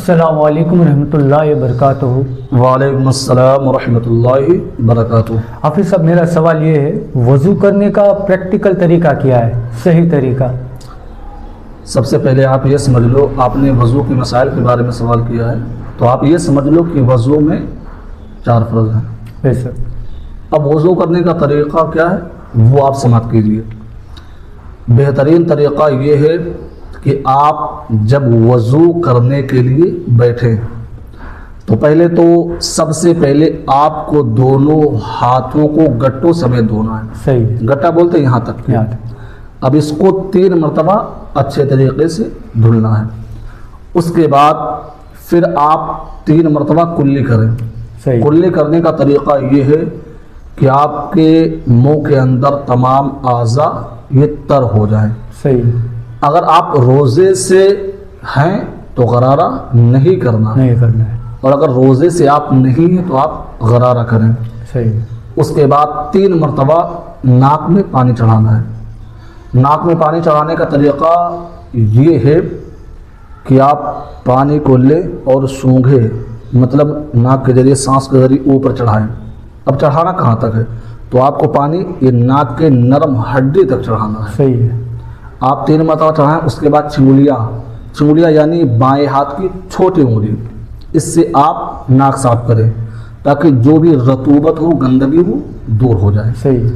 السلام علیکم ورحمۃ اللہ وبرکاتہ۔ وعلیکم السلام ورحمۃ اللہ وبرکاتہ۔ حافظ صاحب، میرا سوال یہ ہے، وضو کرنے کا پریکٹیکل طریقہ کیا ہے، صحیح طریقہ؟ سب سے پہلے آپ یہ سمجھ لو، آپ نے وضو کے مسائل کے بارے میں سوال کیا ہے، تو آپ یہ سمجھ لو کہ وضو میں 4 فرض ہیں۔ بے شک۔ اب وضو کرنے کا طریقہ کیا ہے وہ آپ سماعت کیجیے۔ بہترین طریقہ یہ ہے کہ آپ جب وضو کرنے کے لیے بیٹھیں تو پہلے تو سب سے پہلے آپ کو دونوں ہاتھوں کو گٹوں سمیت دھونا ہے۔ صحیح، گٹا بولتے ہیں یہاں تک۔ اب اس کو 3 مرتبہ اچھے طریقے سے دھلنا ہے۔ اس کے بعد پھر آپ 3 مرتبہ کلی کریں۔ صحیح۔ کلی کرنے کا طریقہ یہ ہے کہ آپ کے منہ کے اندر تمام اعضاء یہ تر ہو جائیں۔ صحیح۔ اگر آپ روزے سے ہیں تو غرارہ نہیں کرنا ہے، نہیں کرنا ہے۔ اور اگر روزے سے آپ نہیں ہیں تو آپ غرارہ کریں۔ صحیح۔ اس کے بعد 3 مرتبہ ناک میں پانی چڑھانا ہے۔ ناک میں پانی چڑھانے کا طریقہ یہ ہے کہ آپ پانی کو لیں اور سونگھے، مطلب ناک کے ذریعے سانس کے ذریعے اوپر چڑھائیں۔ اب چڑھانا کہاں تک ہے؟ تو آپ کو پانی یہ ناک کے نرم ہڈی تک چڑھانا ہے۔ صحیح ہے۔ آپ 3 مرتبہ چڑھائیں۔ اس کے بعد چنگلیاں یعنی بائیں ہاتھ کی چھوٹی انگلی، اس سے آپ ناک صاف کریں تاکہ جو بھی رطوبت ہو، گندگی ہو، دور ہو جائے۔ صحیح۔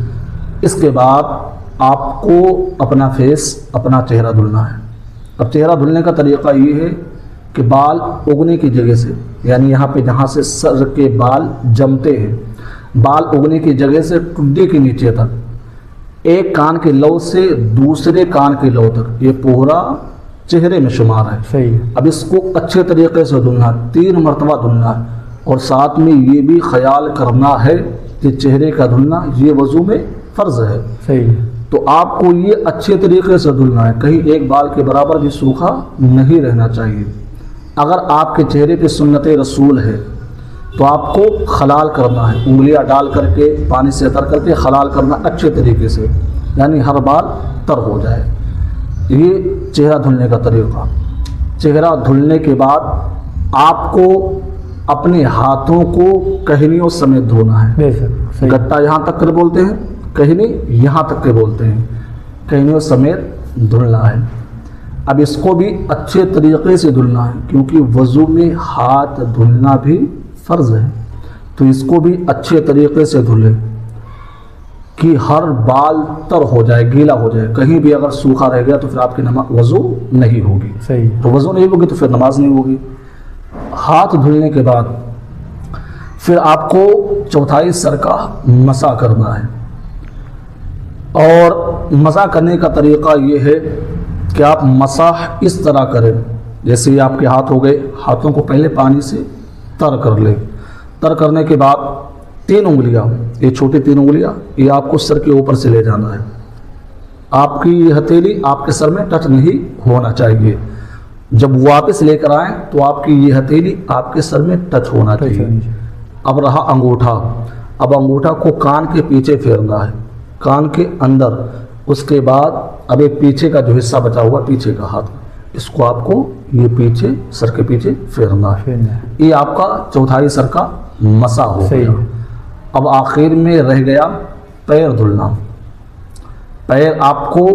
اس کے بعد آپ کو اپنا فیس، اپنا چہرہ دھلنا ہے۔ اب چہرہ دھلنے کا طریقہ یہ ہے کہ بال اگنے کی جگہ سے، یعنی یہاں پہ جہاں سے سر کے بال جمتے ہیں، بال اگنے کی جگہ سے ٹڈی کے نیچے تک، ایک کان کے لو سے دوسرے کان کے لو تک، یہ پورا چہرے میں شمار ہے۔ صحیح۔ اب اس کو اچھے طریقے سے دھلنا ہے، 3 مرتبہ دھلنا ہے، اور ساتھ میں یہ بھی خیال کرنا ہے کہ چہرے کا دھلنا یہ وضو میں فرض ہے۔ صحیح۔ تو آپ کو یہ اچھے طریقے سے دھلنا ہے، کہیں ایک بال کے برابر بھی سوکھا نہیں رہنا چاہیے۔ اگر آپ کے چہرے پہ سنت رسول ہے تو آپ کو خلال کرنا ہے، انگلیاں ڈال کر کے پانی سے تر کر کے خلال کرنا اچھے طریقے سے، یعنی ہر بال تر ہو جائے۔ یہ چہرہ دھلنے کا طریقہ۔ چہرہ دھلنے کے بعد آپ کو اپنے ہاتھوں کو کہنیوں سمیت دھونا ہے۔ بے شک۔ صحیح۔ گٹا یہاں تک کر بولتے ہیں، کہنی یہاں تک کے بولتے ہیں، کہنیوں سمیت دھلنا ہے۔ اب اس کو بھی اچھے طریقے سے دھلنا ہے، کیونکہ وضو میں ہاتھ دھلنا بھی فرض ہے، تو اس کو بھی اچھے طریقے سے دھلیں کہ ہر بال تر ہو جائے، گیلا ہو جائے۔ کہیں بھی اگر سوکھا رہ گیا تو پھر آپ کی وضو نہیں ہوگی۔ صحیح۔ تو وضو نہیں ہوگی تو پھر نماز نہیں ہوگی۔ ہاتھ دھلنے کے بعد پھر آپ کو چوتھائی سر کا مسح کرنا ہے، اور مسح کرنے کا طریقہ یہ ہے کہ آپ مسح اس طرح کریں، جیسے یہ آپ کے ہاتھ ہو گئے، ہاتھوں کو پہلے پانی سے تر کر لیں۔ تر کرنے کے بعد 3 انگلیاں، یہ چھوٹی 3 انگلیاں، یہ آپ کو سر کے اوپر سے لے جانا ہے۔ آپ کی یہ ہتھیلی آپ کے سر میں ٹچ نہیں ہونا چاہیے۔ جب واپس لے کر آئیں تو آپ کی یہ ہتھیلی آپ کے سر میں ٹچ ہونا چاہیے۔ اب رہا انگوٹھا۔ اب انگوٹھا کو کان کے پیچھے پھیرنا ہے، کان کے اندر۔ اس کے بعد اب ایک پیچھے کا جو حصہ بچا ہوا، پیچھے کا ہاتھ، اس کو آپ کو یہ پیچھے سر کے پیچھے پھیرنا ہے۔ یہ آپ کا چوتھائی سر کا مسح ہو گیا۔ اب آخر میں رہ گیا پیر دھلنا۔ پیر آپ کو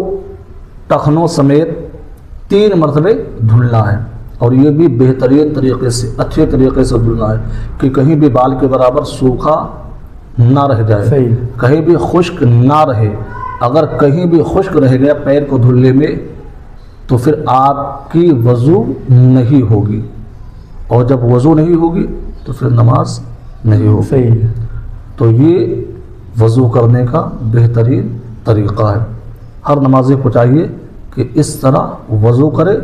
ٹخنوں سمیت 3 مرتبے دھلنا ہے، اور یہ بھی بہترین طریقے سے، اچھے طریقے سے دھلنا ہے کہ کہیں بھی بال کے برابر سوکھا نہ رہ جائے۔ صحیح۔ کہیں بھی خشک نہ رہے۔ اگر کہیں بھی خشک رہ گیا پیر کو دھلنے میں تو پھر آپ کی وضو نہیں ہوگی، اور جب وضو نہیں ہوگی تو پھر نماز نہیں ہوگی۔ صحیح۔ تو یہ وضو کرنے کا بہترین طریقہ ہے۔ ہر نمازی کو چاہیے کہ اس طرح وضو کرے،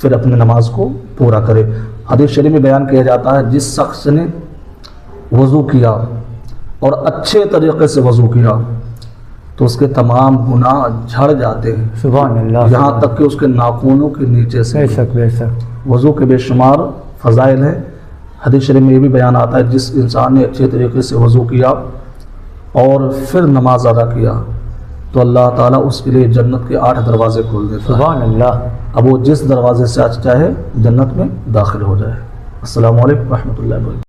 پھر اپنی نماز کو پورا کرے۔ حدیث شریف میں بیان کیا جاتا ہے، جس شخص نے وضو کیا اور اچھے طریقے سے وضو کیا تو اس کے تمام گناہ جھڑ جاتے ہیں، سبحان اللہ، یہاں تک کہ اس کے ناخنوں کے نیچے سے۔ بے شک بے شک۔ وضو کے بے شمار فضائل ہیں۔ حدیث شریف میں یہ بھی بیان آتا ہے، جس انسان نے اچھے طریقے سے وضو کیا اور پھر نماز ادا کیا تو اللہ تعالیٰ اس کے لیے جنت کے 8 دروازے کھول دیتا ہے۔ سبحان اللہ۔ اب وہ جس دروازے سے چاہے جنت میں داخل ہو جائے۔ السلام علیکم ورحمۃ اللہ وبرکاتہ.